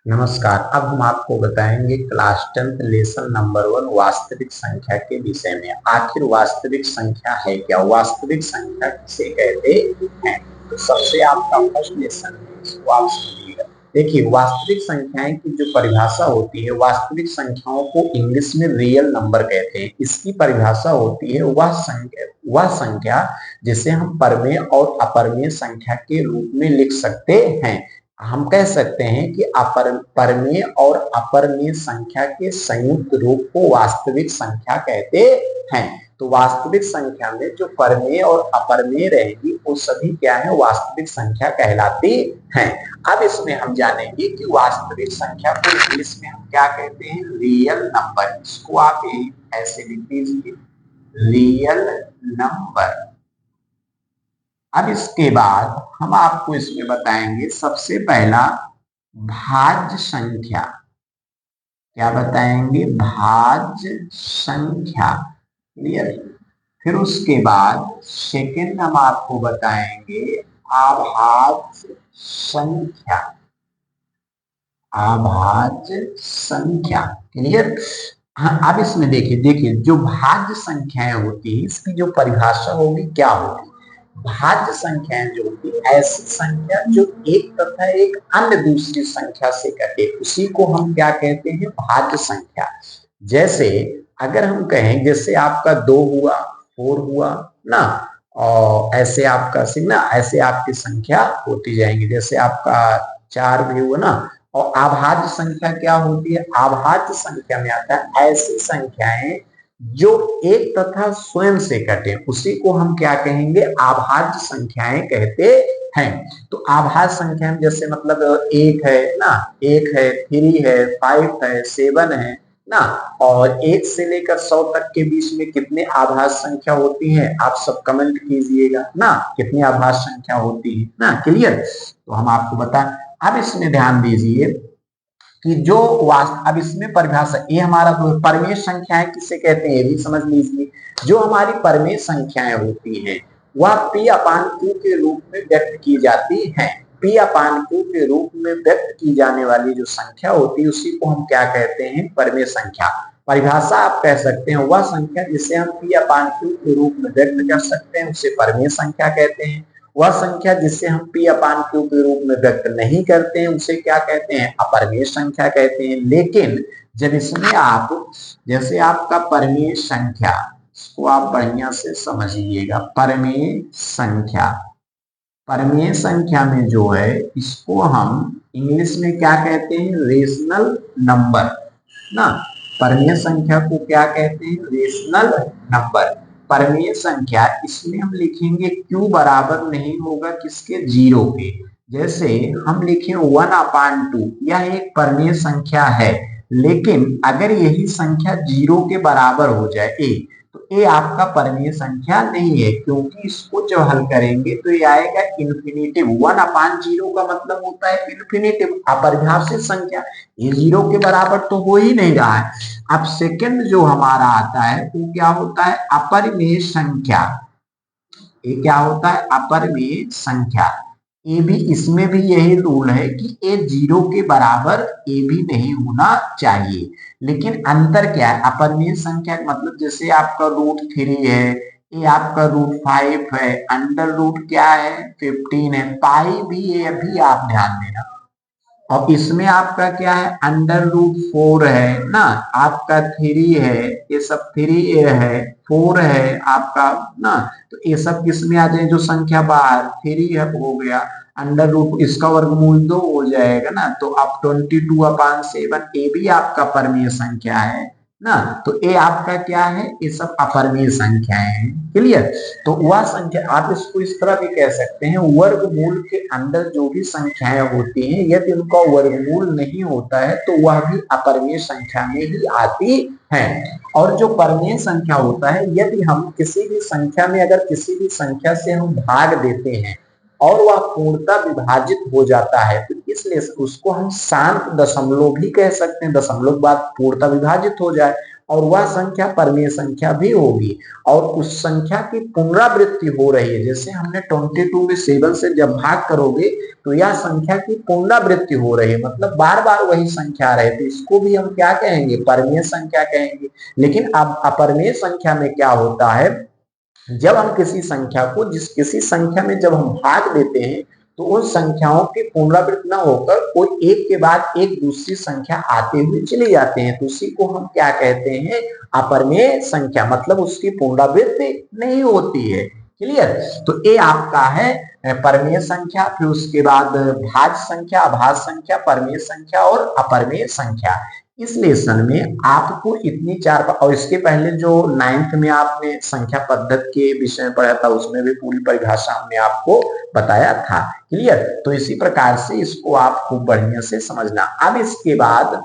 नमस्कार। अब हम आपको बताएंगे क्लास 10th लेसन नंबर 1 वास्तविक संख्या के विषय में। आखिर वास्तविक संख्या है क्या, वास्तविक संख्या किसे कहते हैं। तो सबसे आपका फर्स्ट लेसन है, इसको आप समझिएगा। देखिए, वास्तविक संख्याएं की जो परिभाषा होती है, वास्तविक संख्याओं को इंग्लिश में रियल नंबर कहते हैं। इसकी परिभाषा होती है वह संख्या जिसे हम परमेय और अपरमेय संख्या के रूप में लिख सकते हैं। हम कह सकते हैं कि परमेय और अपरमेय संख्या के संयुक्त रूप को वास्तविक संख्या कहते हैं। तो वास्तविक संख्या में जो परमेय और अपरमेय रहेगी वो सभी क्या है, वास्तविक संख्या कहलाती हैं। अब इसमें हम जानेंगे कि वास्तविक संख्या को इंग्लिश में हम क्या कहते हैं, रियल नंबर। इसको आप ऐसे लिख दीजिए, रियल नंबर। अब इसके बाद हम आपको इसमें बताएंगे सबसे पहला भाज्य संख्या। क्या बताएंगे, भाज्य संख्या। क्लियर। फिर उसके बाद सेकंड हम आपको बताएंगे अभाज्य संख्या। अभाज्य संख्या। क्लियर। हाँ, अब इसमें देखिए जो भाज्य संख्याएं होती है इसकी जो परिभाषा होगी क्या होगी। भाज्य संख्याएं जो होती है ऐसी संख्या जो एक तथा एक अन्य दूसरी संख्या से कटे, उसी को हम क्या कहते हैं, भाज्य संख्या। जैसे अगर हम कहें, जैसे आपका 2 हुआ, 4 हुआ ना, और ऐसे आपका ना, ऐसे आपकी संख्या होती जाएंगी। जैसे आपका 4 भी हुआ ना। और अभाज्य संख्या क्या होती है, अभाज्य संख्या में आता है ऐसी संख्याएं जो एक तथा स्वयं से कटे, उसी को हम क्या कहेंगे, अभाज्य संख्याएं कहते हैं। तो अभाज्य संख्या में जैसे मतलब 1 है ना, 1 है, 3 है, 5 है, 7 है ना। और 1 से लेकर 100 तक के बीच में कितने अभाज्य संख्या होती हैं, आप सब कमेंट कीजिएगा ना, कितनी अभाज्य संख्या होती है ना। क्लियर। तो हम आपको बताएं। अब इसमें ध्यान दीजिए कि जो अब इसमें परिभाषा, ये हमारा परमेय संख्याएं किसे कहते हैं ये भी समझ लीजिए। जो हमारी परमेय संख्याएं होती हैं वह P/Q के रूप में व्यक्त की जाती हैं। P/Q के रूप में व्यक्त की जाने वाली जो संख्या होती है उसी को हम क्या कहते हैं, परमेय संख्या। परिभाषा आप कह सकते हैं वह संख्या जिसे हम P/Q के रूप में व्यक्त कर सकते हैं उसे परमेय संख्या कहते हैं। वह संख्या जिसे हम P/Q के रूप में व्यक्त नहीं करते हैं उसे क्या कहते हैं, अपरमेय संख्या कहते हैं। लेकिन जब इसमें आप, जैसे आपका परमेय संख्या, इसको आप बढ़िया से समझिएगा, परमेय संख्या। परमेय संख्या में जो है इसको हम इंग्लिश में क्या कहते हैं, रेशनल नंबर ना। परमेय संख्या को क्या कहते हैं, रेशनल नंबर। परमेय संख्या, इसमें हम लिखेंगे Q बराबर नहीं होगा किसके, 0 के। जैसे हम लिखें 1/2, यह एक परमेय संख्या है। लेकिन अगर यही संख्या 0 के बराबर हो जाए, a, तो ये आपका परमेय संख्या नहीं है, क्योंकि इसको जब हल करेंगे तो ये आएगा इन्फिनिटिव। 1/0 का मतलब होता है इन्फिनिटिव, अपरिभाषित संख्या। ये 0 के बराबर तो हो ही नहीं रहा है। अब सेकंड जो हमारा आता है वो क्या होता है, अपरिमेय संख्या। ये क्या होता है, अपरिमेय संख्या। ये भी, इसमें भी यही रूल है कि ये 0 के बराबर ये भी नहीं होना चाहिए। लेकिन अंतर क्या है, अपरिमेय संख्या मतलब जैसे आपका √3 है, ये आपका √5 है, अंडर रूट क्या है, 15 है, पाई भी है, अभी आप ध्यान देना। और इसमें आपका क्या है, √4 है ना, आपका 3 है, ये सब 3 है, 4 है आपका ना। तो ये सब किसमें आ जाए, जो संख्या बाहर 3 है हो गया, √, इसका वर्गमूल 2 हो जाएगा ना। तो आप 22/7 ये भी आपका परमेय संख्या है ना। तो ये आपका क्या है, ये सब अपरमेय संख्याएं हैं। क्लियर। तो वह संख्या, आप इसको इस तरह भी कह सकते हैं, वर्गमूल के अंदर जो भी संख्याएं होती हैं यदि उनका वर्गमूल नहीं होता है तो वह भी अपरमेय संख्या में ही आती है। और जो परमेय संख्या होता है, यदि हम किसी भी संख्या में, अगर किसी भी संख्या से हम भाग देते हैं और वह पूर्णतः विभाजित हो जाता है तो इसलिए उसको हम शांत दशमलव भी कह सकते हैं। दशमलव के बाद पूर्णतः विभाजित हो जाए और वह संख्या परमेय संख्या भी होगी और उस संख्या की पुनरावृत्ति हो रही है। जैसे हमने 22 में 7 से जब भाग करोगे तो यह संख्या की पुनरावृत्ति हो रही है, मतलब बार बार वही संख्या रहे, तो इसको भी हम क्या कहेंगे, परमेय संख्या कहेंगे। लेकिन अब अपरमेय संख्या में क्या होता है, जब हम किसी संख्या को किसी संख्या में जब हम भाग देते हैं तो उन संख्याओं की पुनरावृत्ति न होकर कोई एक के बाद एक दूसरी संख्या आते हुए चली जाते हैं, तो उसी को हम क्या कहते हैं, अपरमेय संख्या, मतलब उसकी पुनरावृत्ति नहीं होती है। क्लियर। तो ये आपका है परमेय संख्या, फिर उसके बाद भाज्य संख्या, अभाज्य संख्या, परमेय संख्या और अपरमेय संख्या। इस लेसन में आपको इतनी चार, और इसके पहले जो 9th में आपने संख्या पद्धति के विषय में पढ़ा था उसमें भी पूरी परिभाषा हमने आपको बताया था। क्लियर। तो इसी प्रकार से इसको आप खूब बढ़िया से समझना। अब इसके बाद